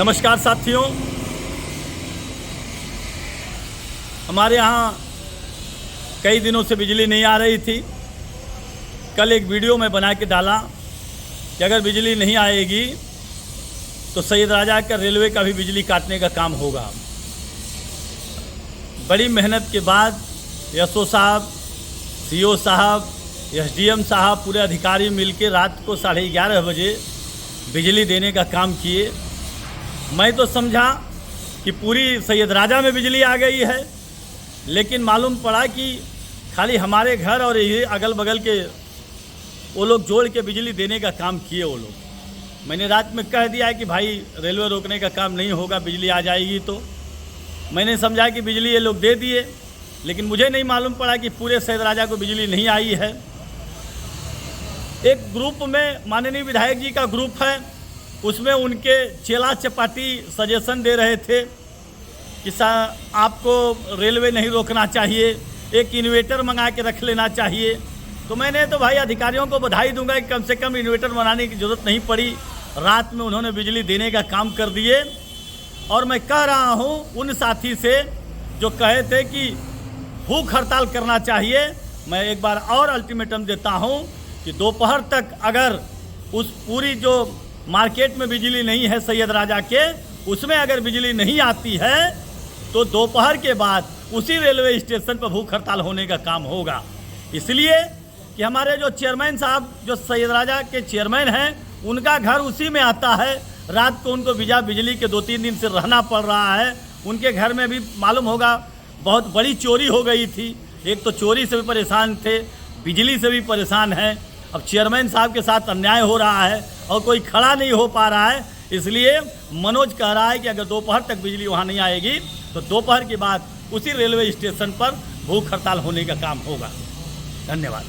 नमस्कार साथियों, हमारे यहाँ कई दिनों से बिजली नहीं आ रही थी। कल एक वीडियो में बना के डाला कि अगर बिजली नहीं आएगी तो सैयद राजा का रेलवे का भी बिजली काटने का काम होगा। बड़ी मेहनत के बाद एसओ साहब, सीओ साहब, एसडीएम साहब, पूरे अधिकारी मिलके रात को 11:30 बजे बिजली देने का काम किए। मैं तो समझा कि पूरी सैयद राजा में बिजली आ गई है, लेकिन मालूम पड़ा कि खाली हमारे घर और ये अगल बगल के वो लोग जोड़ के बिजली देने का काम किए वो लोग। मैंने रात में कह दिया कि भाई रेलवे रोकने का काम नहीं होगा, बिजली आ जाएगी। तो मैंने समझा कि बिजली ये लोग दे दिए, लेकिन मुझे नहीं मालूम पड़ा कि पूरे सैयद राजा को बिजली नहीं आई है। एक ग्रुप में माननीय विधायक जी का ग्रुप है, उसमें उनके चेला चपाटी सजेशन दे रहे थे कि आपको रेलवे नहीं रोकना चाहिए, एक इन्वर्टर मंगा के रख लेना चाहिए। तो मैंने तो भाई अधिकारियों को बधाई दूंगा कि कम से कम इन्वर्टर बनाने की ज़रूरत नहीं पड़ी, रात में उन्होंने बिजली देने का काम कर दिए। और मैं कह रहा हूं उन साथी से जो कहे थे कि भूख हड़ताल करना चाहिए, मैं एक बार और अल्टीमेटम देता हूं कि दोपहर तक अगर उस पूरी जो मार्केट में बिजली नहीं है सैयद राजा के, उसमें अगर बिजली नहीं आती है तो दोपहर के बाद उसी रेलवे स्टेशन पर भूख हड़ताल होने का काम होगा। इसलिए कि हमारे जो चेयरमैन साहब, जो सैयद राजा के चेयरमैन हैं, उनका घर उसी में आता है। रात को उनको बिजली के 2-3 दिन से रहना पड़ रहा है। उनके घर में भी मालूम होगा बहुत बड़ी चोरी हो गई थी। एक तो चोरी से भी परेशान थे, बिजली से भी परेशान हैं। अब चेयरमैन साहब के साथ अन्याय हो रहा है और कोई खड़ा नहीं हो पा रहा है। इसलिए मनोज कह रहा है कि अगर दोपहर तक बिजली वहाँ नहीं आएगी तो दोपहर के बाद उसी रेलवे स्टेशन पर भूख हड़ताल होने का काम होगा। धन्यवाद।